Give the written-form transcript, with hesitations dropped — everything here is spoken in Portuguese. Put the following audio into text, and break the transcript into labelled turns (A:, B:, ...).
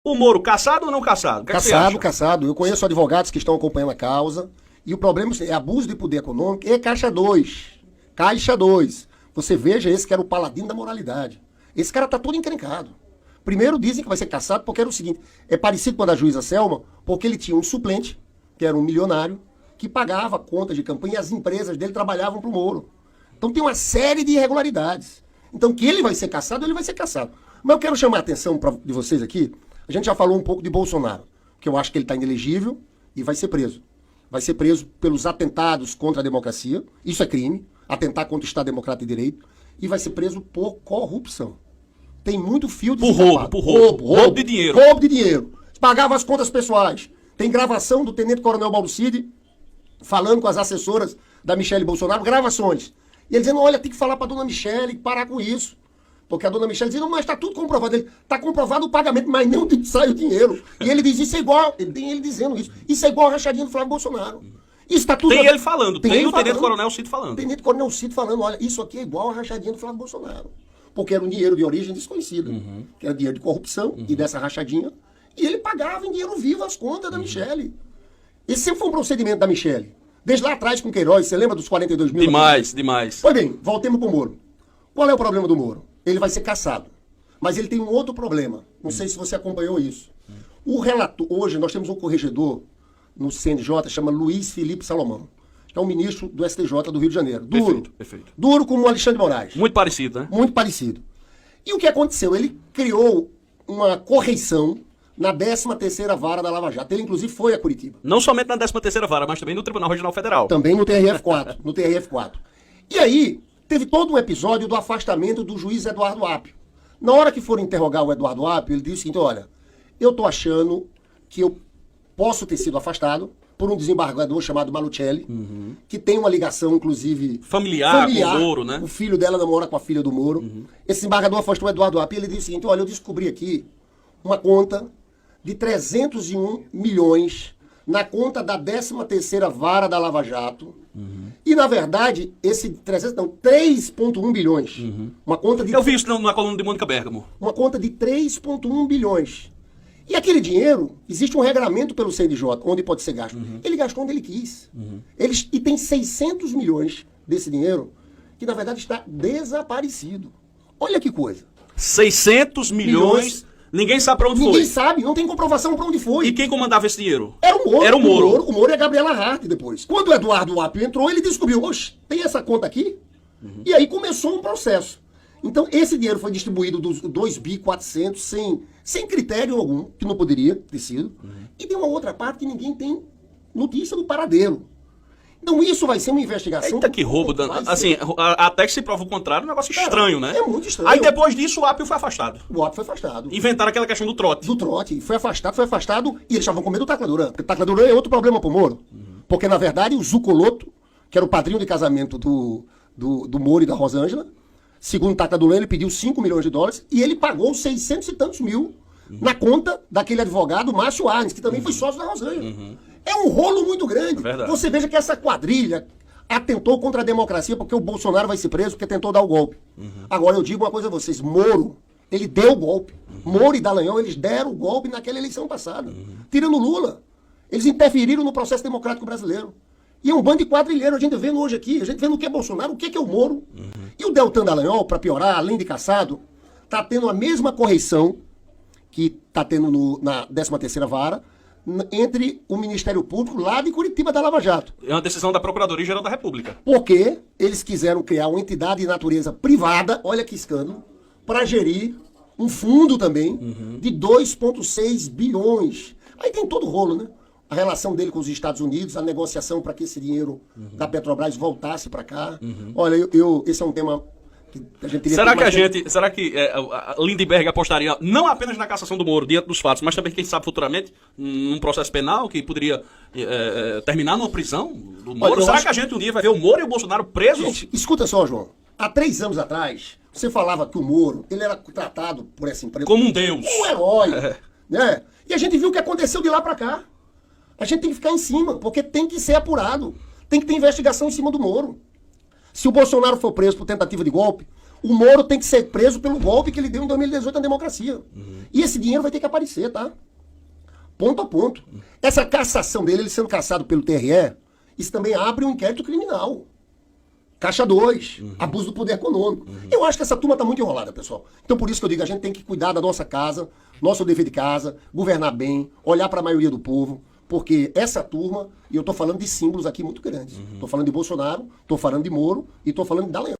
A: O Moro, caçado ou não caçado? O que é que você acha?
B: Caçado. Eu conheço advogados que estão acompanhando a causa. E o problema é abuso de poder econômico e Caixa 2. Caixa 2. Você veja esse que era o paladino da moralidade. Esse cara tá todo encrencado. Primeiro dizem que vai ser caçado porque era o seguinte, é parecido com a da juíza Selma, porque ele tinha um suplente, que era um milionário, que pagava contas de campanha e as empresas dele trabalhavam pro Moro. Então tem uma série de irregularidades. Então que ele vai ser caçado, ele vai ser caçado. Mas eu quero chamar a atenção de vocês aqui, a gente já falou um pouco de Bolsonaro, que eu acho que ele está inelegível e vai ser preso. Vai ser preso pelos atentados contra a democracia, isso é crime, atentar contra o Estado Democrático de Direito, e vai ser preso por corrupção. Tem muito fio de
A: roubo de dinheiro.
B: Roubo de dinheiro. Pagava as contas pessoais. Tem gravação do Tenente Coronel Mauro Cid falando com as assessoras da Michele Bolsonaro, gravações. E ele dizendo, olha, tem que falar para dona Michele parar com isso. Porque a dona Michele dizia, não, mas está tudo comprovado. Está comprovado o pagamento, mas nem onde sai o dinheiro. E ele diz, isso é igual, tem ele dizendo isso, isso é igual a rachadinha do Flávio Bolsonaro. Isso tá tudo...
A: Tem ele falando, tem o Tenente Coronel Cid falando.
B: Tenente Coronel Cid falando, olha, isso aqui é igual a rachadinha do Flávio Bolsonaro. Porque era um dinheiro de origem desconhecida, que era dinheiro de corrupção e dessa rachadinha. E ele pagava em dinheiro vivo as contas da Michele. Esse sempre foi um procedimento da Michele. Desde lá atrás com Queiroz, você lembra dos 42 mil?
A: Demais.
B: Pois bem, voltemos pro Moro. Qual é o problema do Moro? Ele vai ser caçado. Mas ele tem um outro problema. Não sei se você acompanhou isso. O relator, hoje nós temos um corregedor no CNJ, chama Luiz Felipe Salomão. Que é um ministro do STJ do Rio de Janeiro. Duro.
A: Perfeito.
B: Duro como o Alexandre de Moraes.
A: Muito parecido, né?
B: Muito parecido. E o que aconteceu? Ele criou uma correição na 13ª Vara da Lava Jato. Ele, inclusive, foi a Curitiba.
A: Não somente na 13ª Vara, mas também no Tribunal Regional Federal.
B: Também no TRF4. No TRF4. E aí, teve todo um episódio do afastamento do juiz Eduardo Apio. Na hora que foram interrogar o Eduardo Apio, ele disse o seguinte, olha, eu tô achando que eu posso ter sido afastado por um desembargador chamado Malucelli, que tem uma ligação, inclusive...
A: Familiar com o Moro, né?
B: O filho dela namora com a filha do Moro. Esse desembargador afastou o Eduardo Apio e ele disse o seguinte, olha, eu descobri aqui uma conta de 301 milhões na conta da 13ª Vara da Lava Jato. E, na verdade, esse 3,1 bilhões. Uma conta de...
A: Eu vi isso na coluna de Mônica Bergamo.
B: Uma conta de 3,1 bilhões. E aquele dinheiro, existe um regramento pelo CNJ, onde pode ser gasto. Ele gastou onde ele quis. E tem 600 milhões desse dinheiro, que na verdade está desaparecido. Olha que coisa.
A: 600 milhões. Ninguém sabe para onde foi.
B: Ninguém sabe, não tem comprovação para onde foi.
A: E quem comandava esse dinheiro?
B: Era o Moro.
A: Era o Moro.
B: O Moro e a Gabriela Hart depois. Quando o Eduardo Apio entrou, ele descobriu, oxe, tem essa conta aqui? E aí começou um processo. Então, esse dinheiro foi distribuído dos 2.400 sem critério algum, que não poderia ter sido. E tem uma outra parte que ninguém tem notícia do paradeiro. Então, isso vai ser uma investigação...
A: Eita, que roubo. Assim, até que se prova o contrário, é um negócio estranho, né?
B: É muito estranho.
A: Aí, depois disso, o Apio foi afastado.
B: O Apio foi afastado.
A: Inventaram aquela questão do trote.
B: Do trote. Foi afastado, e eles estavam com medo do Tacla Duran. Porque o Tacla Duran é outro problema pro Moro. Porque, na verdade, o Zucoloto, que era o padrinho de casamento do Moro e da Rosângela, segundo o Tacla Duran, ele pediu 5 milhões de dólares e ele pagou 600 e tantos mil na conta daquele advogado, Márcio Arnes, que também foi sócio da Rosângela. É um rolo muito grande.
A: Verdade.
B: Você veja que essa quadrilha atentou contra a democracia porque o Bolsonaro vai ser preso porque tentou dar o golpe. Agora, eu digo uma coisa a vocês. Moro, ele deu o golpe. Moro e Dallagnol, eles deram o golpe naquela eleição passada. Tirando Lula. Eles interferiram no processo democrático brasileiro. E é um bando de quadrilheiro. A gente vendo hoje aqui, a gente vendo o que é Bolsonaro, o que é o Moro. E o Deltan Dallagnol, para piorar, além de caçado, está tendo a mesma correição que está tendo na 13ª Vara, entre o Ministério Público lá de Curitiba da Lava Jato.
A: É uma decisão da Procuradoria-Geral da República.
B: Porque eles quiseram criar uma entidade de natureza privada, olha que escândalo, para gerir um fundo também de 2,6 bilhões. Aí tem todo o rolo, né? A relação dele com os Estados Unidos, a negociação para que esse dinheiro da Petrobras voltasse para cá. Olha, esse é um tema...
A: Será que a Lindbergh apostaria não apenas na cassação do Moro diante dos fatos, mas também, quem sabe, futuramente, num processo penal que poderia terminar numa prisão do Moro?
B: Olha,
A: será que a gente um dia vai ver o Moro e o Bolsonaro presos?
B: Gente, escuta só, João. Há 3 anos atrás, você falava que o Moro ele era tratado por essa empresa
A: como um deus.
B: Um herói. Né? E a gente viu o que aconteceu de lá para cá. A gente tem que ficar em cima, porque tem que ser apurado. Tem que ter investigação em cima do Moro. Se o Bolsonaro for preso por tentativa de golpe, O Moro tem que ser preso pelo golpe que ele deu em 2018 na democracia. E esse dinheiro vai ter que aparecer, tá? Ponto a ponto. Essa cassação dele, ele sendo cassado pelo TRE, isso também abre um inquérito criminal. Caixa 2, abuso do poder econômico. Eu acho que essa turma está muito enrolada, pessoal. Então por isso que eu digo, a gente tem que cuidar da nossa casa, nosso dever de casa, governar bem, olhar para a maioria do povo, porque essa turma, e eu estou falando de símbolos aqui muito grandes. Estou falando de Bolsonaro, estou falando de Moro e estou falando de Dallagnol.